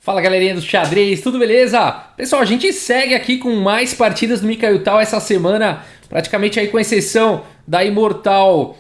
Fala galerinha do xadrez, tudo beleza? Pessoal, a gente segue aqui com mais partidas do Mikhail Tal essa semana, praticamente aí com exceção da Imortal,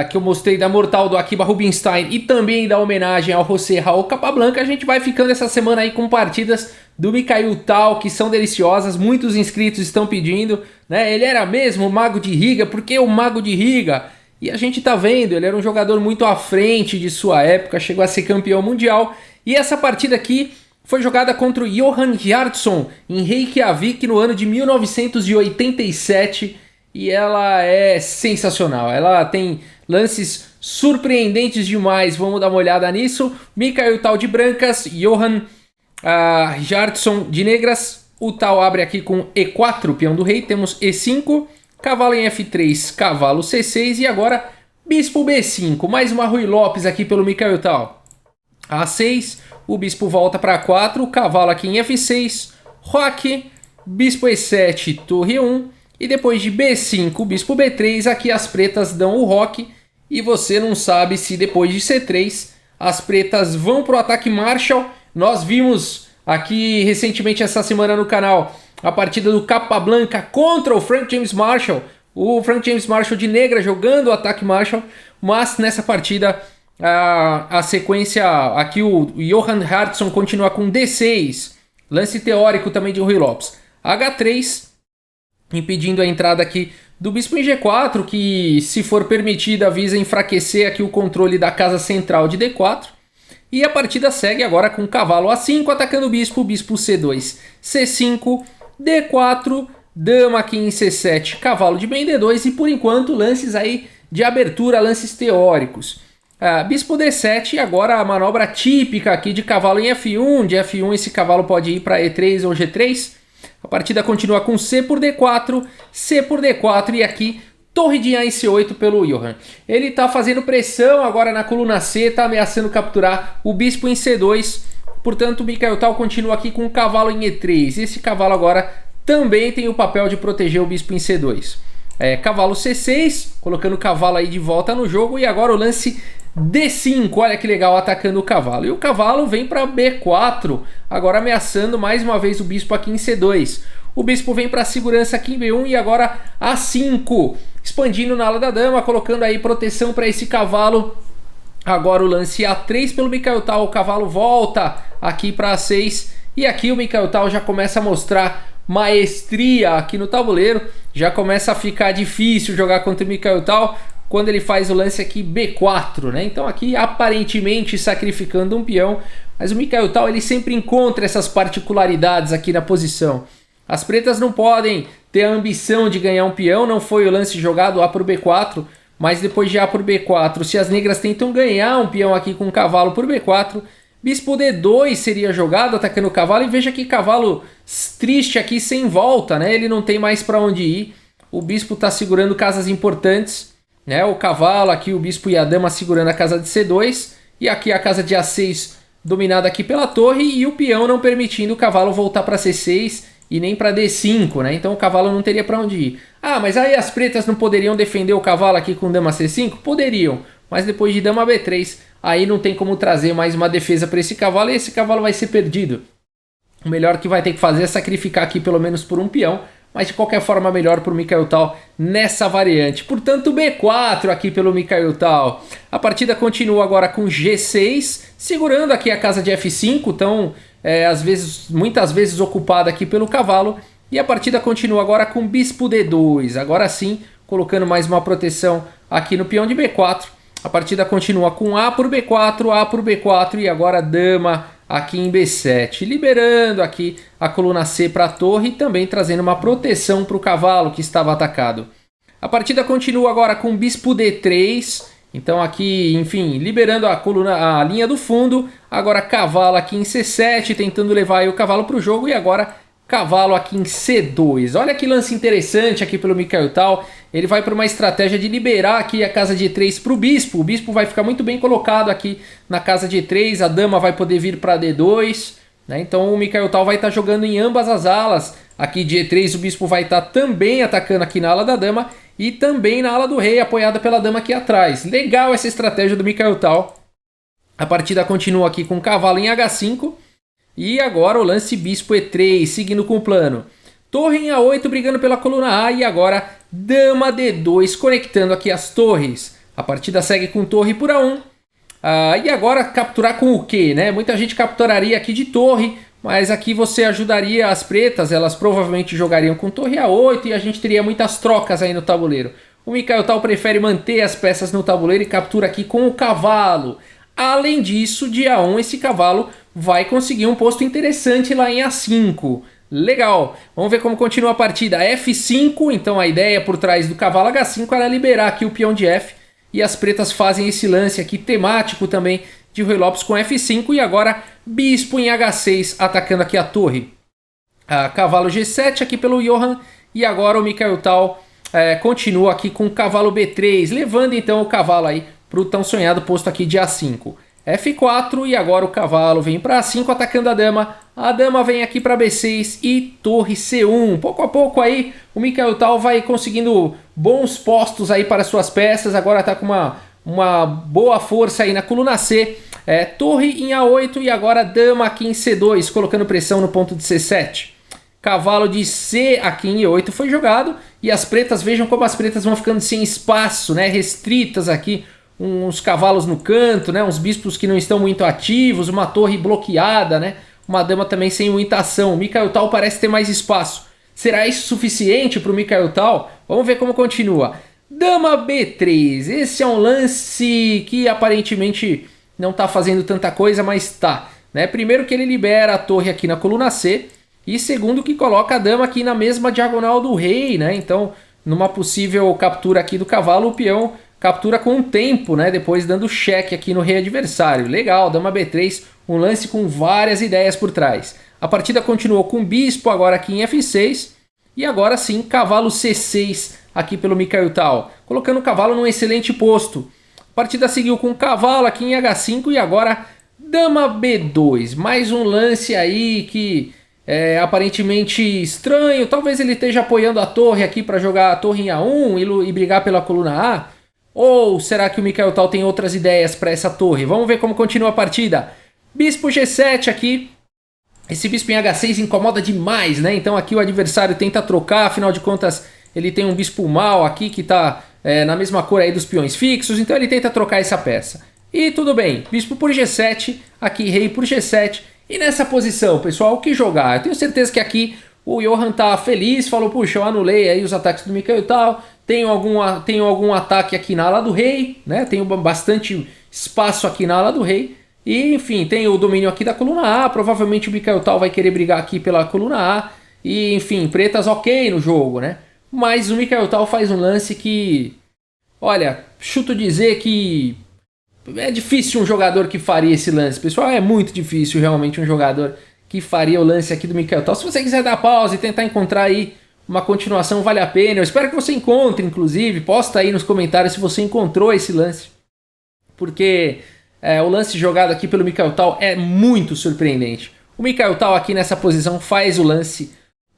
que eu mostrei, da Mortal do Akiba Rubinstein e também da homenagem ao José Raul Capablanca. A gente vai ficando essa semana aí com partidas do Mikhail Tal que são deliciosas, muitos inscritos estão pedindo, né? Ele era mesmo o Mago de Riga, por que o Mago de Riga? E a gente tá vendo, ele era um jogador muito à frente de sua época, chegou a ser campeão mundial. E essa partida aqui foi jogada contra o Johan Hjartarson em Reykjavik no ano de 1987 e ela é sensacional. Ela tem lances surpreendentes demais, vamos dar uma olhada nisso. Mikhail Tal de brancas, Johan Hjartarson de negras. O Tal abre aqui com E4, peão do rei, temos E5, cavalo em F3, cavalo C6 e agora bispo B5. Mais uma Ruy Lopes aqui pelo Mikhail Tal. A6, o bispo volta para A4, o cavalo aqui em F6, roque, bispo E7, torre 1, e depois de B5, bispo B3, aqui as pretas dão o roque, e você não sabe se depois de C3 as pretas vão para o ataque Marshall. Nós vimos aqui recentemente essa semana no canal a partida do Capablanca contra o Frank James Marshall, o Frank James Marshall de negra jogando o ataque Marshall, mas nessa partida a sequência aqui o Johan Hjartarson continua com D6, lance teórico também de Ruy Lopes, H3, impedindo a entrada aqui do bispo em G4, que se for permitida visa enfraquecer aqui o controle da casa central de D4, e a partida segue agora com cavalo A5 atacando o bispo C2, C5, D4, dama aqui em C7, cavalo de bem D2 e por enquanto lances aí de abertura, lances teóricos. Bispo D7 e agora a manobra típica aqui de cavalo em F1. De F1 esse cavalo pode ir para E3 ou G3. A partida continua com C por D4, C por D4 e aqui torre de A em C8 pelo Johan. Ele está fazendo pressão agora na coluna C, está ameaçando capturar o bispo em C2. Portanto, o Mikhail Tal continua aqui com o cavalo em E3. Esse cavalo agora também tem o papel de proteger o bispo em C2. Cavalo C6, colocando o cavalo aí de volta no jogo. E agora o lance D5, olha que legal, atacando o cavalo. E o cavalo vem para B4, agora ameaçando mais uma vez o bispo aqui em C2. O bispo vem para segurança aqui em B1 e agora A5, expandindo na ala da dama, colocando aí proteção para esse cavalo. Agora o lance A3 pelo Mikhail Tal, o cavalo volta aqui para A6 e aqui o Mikhail Tal já começa a mostrar maestria aqui no tabuleiro. Já começa a ficar difícil jogar contra o Mikhail Tal quando ele faz o lance aqui B4, né? Então aqui aparentemente sacrificando um peão, mas o Mikhail Tal ele sempre encontra essas particularidades aqui na posição. As pretas não podem ter a ambição de ganhar um peão, não foi o lance jogado A por B4, mas depois de A por B4, se as negras tentam ganhar um peão aqui com o cavalo por B4, bispo D2 seria jogado atacando o cavalo e veja que cavalo triste aqui sem volta, né? Ele não tem mais para onde ir, o bispo está segurando casas importantes, né? O cavalo aqui, o bispo e a dama segurando a casa de C2 e aqui a casa de A6 dominada aqui pela torre e o peão não permitindo o cavalo voltar para C6 e nem para D5, né? Então o cavalo não teria para onde ir. Mas aí as pretas não poderiam defender o cavalo aqui com dama C5? Poderiam, mas depois de dama B3, aí não tem como trazer mais uma defesa para esse cavalo e esse cavalo vai ser perdido. O melhor que vai ter que fazer é sacrificar aqui pelo menos por um peão, mas de qualquer forma melhor para o Mikhail Tal nessa variante. Portanto, B4 aqui pelo Mikhail Tal. A partida continua agora com G6, segurando aqui a casa de F5, então muitas vezes ocupada aqui pelo cavalo. E a partida continua agora com bispo D2, agora sim colocando mais uma proteção aqui no peão de B4. A partida continua com A por B4 e agora dama aqui em B7, liberando aqui a coluna C para a torre e também trazendo uma proteção para o cavalo que estava atacado. A partida continua agora com bispo D3, então aqui, enfim, liberando a linha do fundo. Agora cavalo aqui em C7, tentando levar aí o cavalo para o jogo e agora cavalo aqui em C2. Olha que lance interessante aqui pelo Mikhail Tal. Ele vai para uma estratégia de liberar aqui a casa de E3 para o bispo. O bispo vai ficar muito bem colocado aqui na casa de E3. A dama vai poder vir para D2. Né? Então o Mikhail Tal vai estar jogando em ambas as alas. Aqui de E3 o bispo vai estar também atacando aqui na ala da dama. E também na ala do rei, apoiada pela dama aqui atrás. Legal essa estratégia do Mikhail Tal. A partida continua aqui com o cavalo em H5. E agora o lance bispo E3, seguindo com o plano. Torre em A8 brigando pela coluna A e agora dama D2 conectando aqui as torres. A partida segue com torre por A1. E agora capturar com o quê, né? Muita gente capturaria aqui de torre, mas aqui você ajudaria as pretas, elas provavelmente jogariam com torre A8 e a gente teria muitas trocas aí no tabuleiro. O Mikael Tal prefere manter as peças no tabuleiro e captura aqui com o cavalo. Além disso, de A1 esse cavalo vai conseguir um posto interessante lá em A5. Legal, vamos ver como continua a partida. F5, então a ideia por trás do cavalo H5 era liberar aqui o peão de F. E as pretas fazem esse lance aqui temático também de Ruy Lopes com F5. E agora bispo em H6 atacando aqui a torre. Cavalo G7 aqui pelo Johan. E agora o Mikael Tal continua aqui com o cavalo B3. Levando então o cavalo aí para o tão sonhado posto aqui de A5. F4 e agora o cavalo vem para A5 atacando a dama. A dama vem aqui para B6 e torre C1. Pouco a pouco aí o Mikael Tal vai conseguindo bons postos aí para suas peças. Agora está com uma boa força aí na coluna C. Torre em A8 e agora dama aqui em C2, colocando pressão no ponto de C7. Cavalo de C aqui em E8 foi jogado. E as pretas, vejam como as pretas vão ficando sem espaço, né? Restritas aqui. Uns cavalos no canto, né? Uns bispos que não estão muito ativos, uma torre bloqueada, né? Uma dama também sem muita ação. O Mikael Tal parece ter mais espaço. Será isso suficiente para o Mikael Tal? Vamos ver como continua. Dama B3. Esse é um lance que aparentemente não está fazendo tanta coisa, mas tá. Né? Primeiro que ele libera a torre aqui na coluna C. E segundo que coloca a dama aqui na mesma diagonal do rei, né? Então, numa possível captura aqui do cavalo, o peão captura com o tempo, né? Depois dando cheque aqui no rei adversário. Legal, dama B3, um lance com várias ideias por trás. A partida continuou com bispo agora aqui em F6. E agora sim, cavalo C6 aqui pelo Mikael Tal, colocando o cavalo num excelente posto. A partida seguiu com o cavalo aqui em H5 e agora dama B2. Mais um lance aí que é aparentemente estranho. Talvez ele esteja apoiando a torre aqui para jogar a torre em A1 e brigar pela coluna A. Ou será que o Mikael Tal tem outras ideias para essa torre? Vamos ver como continua a partida. Bispo G7 aqui. Esse bispo em H6 incomoda demais, né? Então aqui o adversário tenta trocar, afinal de contas ele tem um bispo mal aqui que está na mesma cor aí dos peões fixos, então ele tenta trocar essa peça. E tudo bem, bispo por G7, aqui rei por G7. E nessa posição, pessoal, o que jogar? Eu tenho certeza que aqui o Johan tá feliz, falou, puxa, eu anulei aí os ataques do Mikael Tal. Tenho algum ataque aqui na ala do rei, né? Tenho bastante espaço aqui na ala do rei. E, enfim, tem o domínio aqui da coluna A. Provavelmente o Mikael Tal vai querer brigar aqui pela coluna A. E, enfim, pretas ok no jogo, né? Mas o Mikael Tal faz um lance que... Olha, chuto dizer que... É difícil um jogador que faria esse lance. Pessoal, é muito difícil realmente um jogador que faria o lance aqui do Mikael Tal. Se você quiser dar pausa e tentar encontrar aí uma continuação, vale a pena. Eu espero que você encontre, inclusive. Posta aí nos comentários se você encontrou esse lance. Porque o lance jogado aqui pelo Mikael Tal é muito surpreendente. O Mikael Tal aqui nessa posição faz o lance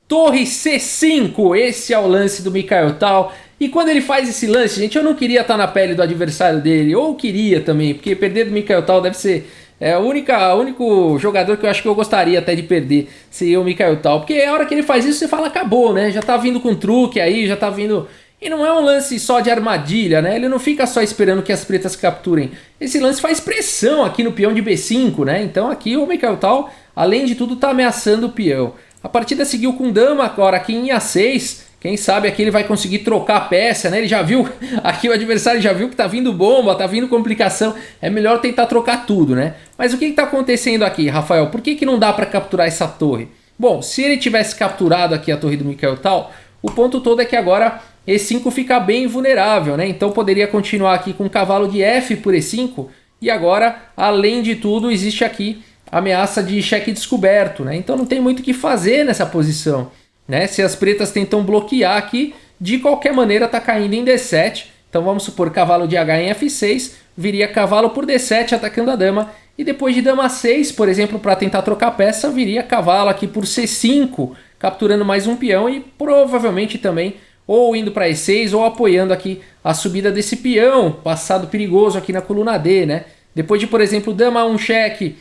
torre C5. Esse é o lance do Mikael Tal. E quando ele faz esse lance, gente, eu não queria estar na pele do adversário dele. Ou queria também, porque perder do Mikael Tal deve ser... o único jogador que eu acho que eu gostaria até de perder seria o Mikael Tal. Porque a hora que ele faz isso, você fala, acabou, né? Já tá vindo com truque aí, já tá vindo... E não é um lance só de armadilha, né? Ele não fica só esperando que as pretas capturem. Esse lance faz pressão aqui no peão de B5, né? Então aqui o Mikael Tal, além de tudo, tá ameaçando o peão. A partida seguiu com dama agora aqui em A6. Quem sabe aqui ele vai conseguir trocar a peça, né? Ele já viu, aqui o adversário já viu que tá vindo bomba, tá vindo complicação. É melhor tentar trocar tudo, né? Mas o que tá acontecendo aqui, Rafael? Por que não dá para capturar essa torre? Bom, se ele tivesse capturado aqui a torre do Mikael Tal, o ponto todo é que agora E5 fica bem vulnerável, né? Então poderia continuar aqui com o cavalo de F por E5. E agora, além de tudo, existe aqui a ameaça de cheque descoberto, né? Então não tem muito o que fazer nessa posição, né? Se as pretas tentam bloquear aqui, de qualquer maneira tá caindo em D7. Então vamos supor cavalo de H em F6, viria cavalo por D7 atacando a dama. E depois de dama 6, por exemplo, para tentar trocar peça, viria cavalo aqui por C5, capturando mais um peão e provavelmente também ou indo para E6 ou apoiando aqui a subida desse peão, passado perigoso aqui na coluna D, né? Depois de, por exemplo, dama 1 cheque,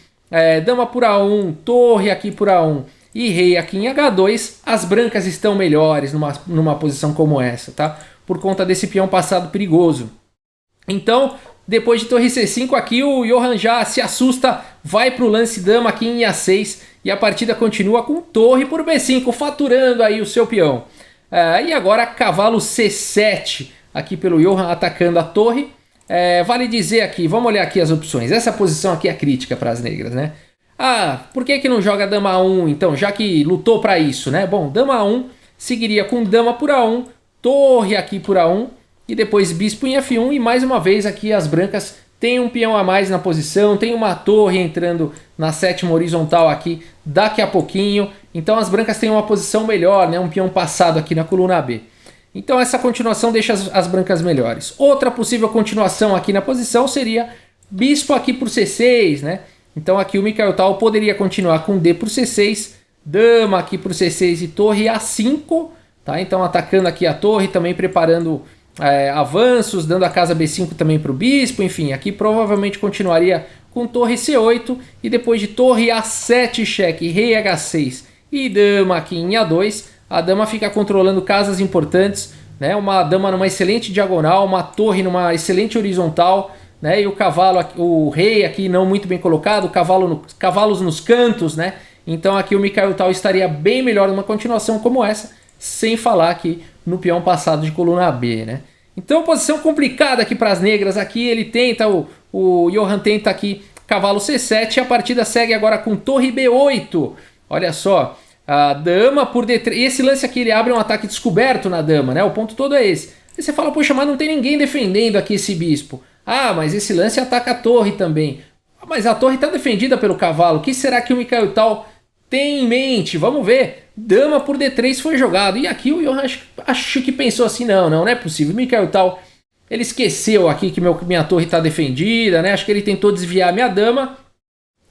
dama por A1, torre aqui por A1 e rei aqui em H2, as brancas estão melhores numa posição como essa, tá? Por conta desse peão passado perigoso. Então, depois de torre C5 aqui, o Johan já se assusta, vai para o lance dama aqui em A6 e a partida continua com torre por B5, faturando aí o seu peão. E agora cavalo C7 aqui pelo Johan atacando a torre. Vale dizer aqui, vamos olhar aqui as opções. Essa posição aqui é crítica para as negras, né? Por que não joga dama A1 então, já que lutou para isso, né? Bom, dama A1 seguiria com dama por A1, torre aqui por A1 e depois bispo em F1 e mais uma vez aqui as brancas têm um peão a mais na posição, tem uma torre entrando na sétima horizontal aqui daqui a pouquinho, então as brancas têm uma posição melhor, né? Um peão passado aqui na coluna B. Então essa continuação deixa as brancas melhores. Outra possível continuação aqui na posição seria bispo aqui por C6, né? Então aqui o Michael Tal poderia continuar com D por C6, dama aqui por C6 e torre A5, tá? Então atacando aqui a torre, também preparando avanços, dando a casa B5 também para o bispo, enfim, aqui provavelmente continuaria com torre C8 e depois de torre A7 cheque, rei H6 e dama aqui em A2, a dama fica controlando casas importantes, né? Uma dama numa excelente diagonal, uma torre numa excelente horizontal, né? E o cavalo, o rei aqui não muito bem colocado, cavalos nos cantos, né? Então aqui o Michael Tal estaria bem melhor numa continuação como essa, sem falar aqui no peão passado de coluna B, né? Então posição complicada aqui para as negras. Aqui ele tenta, o Johan tenta aqui cavalo C7 e a partida segue agora com torre B8. Olha só, a dama por D3. E esse lance aqui ele abre um ataque descoberto na dama, né? O ponto todo é esse. Aí você fala, poxa, mas não tem ninguém defendendo aqui esse bispo. Mas esse lance ataca a torre também. Mas a torre está defendida pelo cavalo. O que será que o Michael Tal tem em mente? Vamos ver. Dama por D3 foi jogado. E aqui o Johan acho que pensou assim, não é possível. O Michael Tal, ele esqueceu aqui que minha torre está defendida, né? Acho que ele tentou desviar minha dama.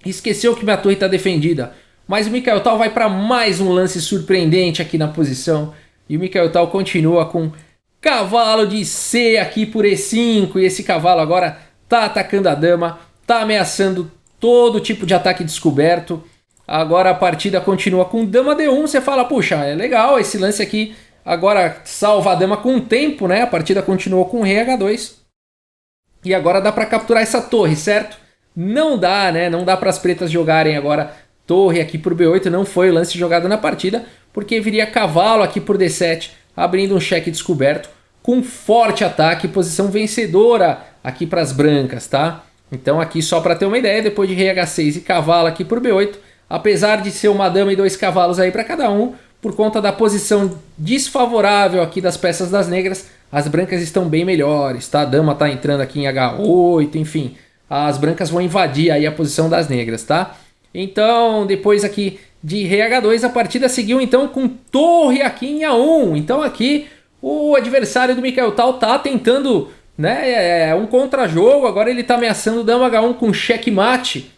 Esqueceu que minha torre está defendida. Mas o Michael Tal vai para mais um lance surpreendente aqui na posição. E o Michael Tal continua com cavalo de C aqui por E5. E esse cavalo agora tá atacando a dama. Tá ameaçando todo tipo de ataque descoberto. Agora a partida continua com dama D1. Você fala, puxa, é legal esse lance aqui. Agora salva a dama com o tempo, né? A partida continuou com rei H2. E agora dá para capturar essa torre, certo? Não dá, né? Não dá para as pretas jogarem agora torre aqui por B8. Não foi o lance jogado na partida, porque viria cavalo aqui por D7, abrindo um cheque descoberto com forte ataque, posição vencedora aqui para as brancas, tá? Então aqui só para ter uma ideia, depois de rei H6 e cavalo aqui por B8, apesar de ser uma dama e 2 cavalos aí para cada um, por conta da posição desfavorável aqui das peças das negras, as brancas estão bem melhores, tá? A dama tá entrando aqui em H8, enfim, as brancas vão invadir aí a posição das negras, tá? Então, depois aqui de rei H2, a partida seguiu então com torre aqui em A1. Então aqui o adversário do Michael Tal tá tentando, né, um contra-jogo, agora ele tá ameaçando dama H1 com checkmate.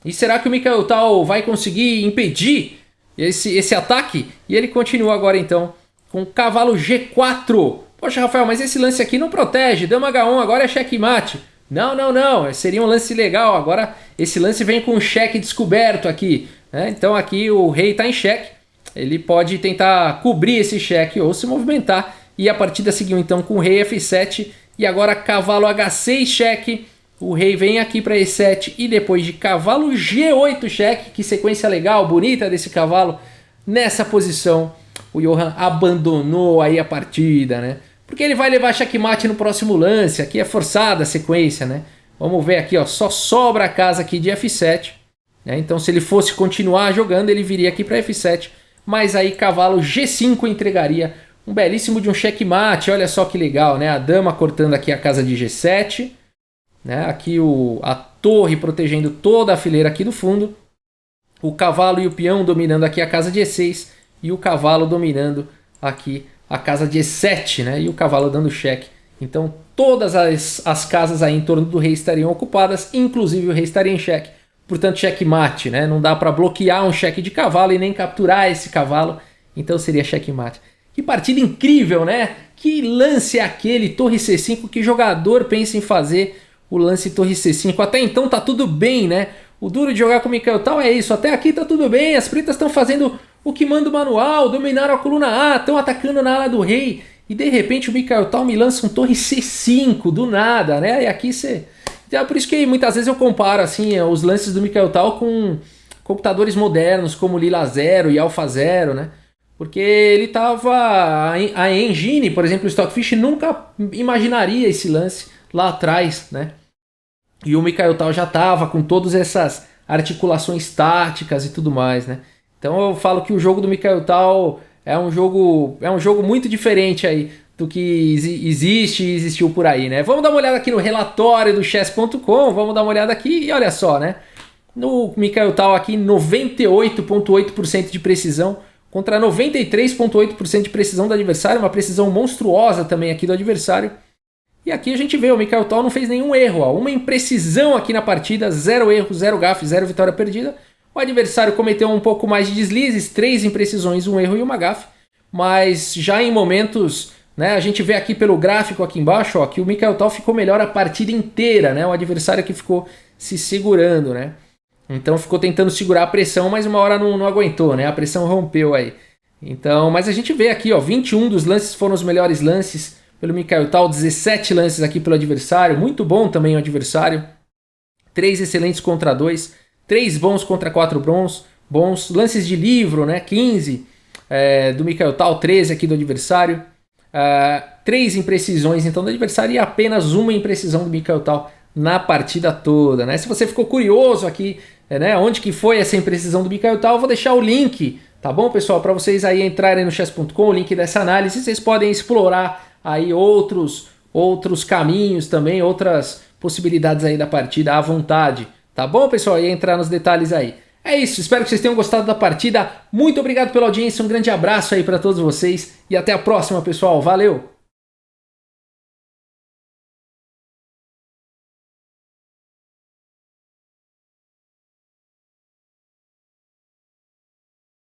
E será que o Michael Tal vai conseguir impedir esse ataque? E ele continua agora então com cavalo G4. Poxa, Rafael, mas esse lance aqui não protege. Dama H1 agora é checkmate. Não. Seria um lance legal. Agora esse lance vem com um cheque descoberto aqui, né? Então aqui o rei está em cheque. Ele pode tentar cobrir esse cheque ou se movimentar. E a partida seguiu então com o rei F7. E agora cavalo H6 cheque. O rei vem aqui para E7 e depois de cavalo G8 cheque, que sequência legal, bonita desse cavalo. Nessa posição, o Johan abandonou aí a partida, né? Porque ele vai levar checkmate no próximo lance, aqui é forçada a sequência, né? Vamos ver aqui, ó, só sobra a casa aqui de F7, né? Então se ele fosse continuar jogando, ele viria aqui para F7, mas aí cavalo G5 entregaria um belíssimo de um checkmate, olha só que legal, né? A dama cortando aqui a casa de G7, né? Aqui a torre protegendo toda a fileira aqui do fundo, o cavalo e o peão dominando aqui a casa de E6 e o cavalo dominando aqui a casa de E7, né? E o cavalo dando cheque. Então todas as casas aí em torno do rei estariam ocupadas, inclusive o rei estaria em cheque. Portanto, checkmate, né? Não dá para bloquear um cheque de cavalo e nem capturar esse cavalo. Então seria checkmate. Que partida incrível, né? Que lance é aquele? Torre C5, que jogador pensa em fazer o lance torre C5? Até então tá tudo bem, né? O duro de jogar com o Mikhail Tal é isso. Até aqui tá tudo bem, as pretas estão fazendo o que manda o manual, dominaram a coluna A, estão atacando na ala do rei. E de repente o Mikhail Tal me lança um torre C5 do nada, né? E aqui você... Então, é por isso que muitas vezes eu comparo assim, os lances do Mikhail Tal com computadores modernos como Lila 0 e Alpha 0, né? Porque ele tava... A engine, por exemplo, o Stockfish nunca imaginaria esse lance lá atrás, né? E o Mikhail Tal já tava com todas essas articulações táticas e tudo mais, né? Então eu falo que o jogo do Mikhail Tal é um jogo muito diferente aí do que existe e existiu por aí, né? Vamos dar uma olhada aqui no relatório do chess.com, vamos dar uma olhada aqui e olha só, né? No Mikhail Tal aqui 98,8% de precisão contra 93,8% de precisão do adversário, uma precisão monstruosa também aqui do adversário. E aqui a gente vê, o Mikhail Tal não fez nenhum erro, ó, uma imprecisão aqui na partida, 0 erro, 0 gafe, 0 vitória perdida. O adversário cometeu um pouco mais de deslizes, 3 imprecisões, 1 erro e 1 gafe, mas já em momentos, né, a gente vê aqui pelo gráfico aqui embaixo, ó, que o Mikhail Tal ficou melhor a partida inteira, né, o adversário que ficou se segurando, né. Então ficou tentando segurar a pressão, mas uma hora não aguentou, né, a pressão rompeu aí. Então, mas a gente vê aqui, ó, 21 dos lances foram os melhores lances pelo Mikhail Tal, 17 lances aqui pelo adversário, muito bom também o adversário, 3 excelentes contra 2, 3 bons contra 4 bons, lances de livro, né, 15 do Mikhail Tal, 13 aqui do adversário, 3 imprecisões então do adversário e apenas uma imprecisão do Mikhail Tal na partida toda, né? Se você ficou curioso aqui, né, onde que foi essa imprecisão do Mikhail Tal, eu vou deixar o link, tá bom, pessoal, para vocês aí entrarem no chess.com, o link dessa análise, vocês podem explorar aí outros caminhos também, outras possibilidades aí da partida à vontade, tá bom, pessoal? E entrar nos detalhes aí. É isso, espero que vocês tenham gostado da partida. Muito obrigado pela audiência, um grande abraço aí para todos vocês e até a próxima, pessoal. Valeu!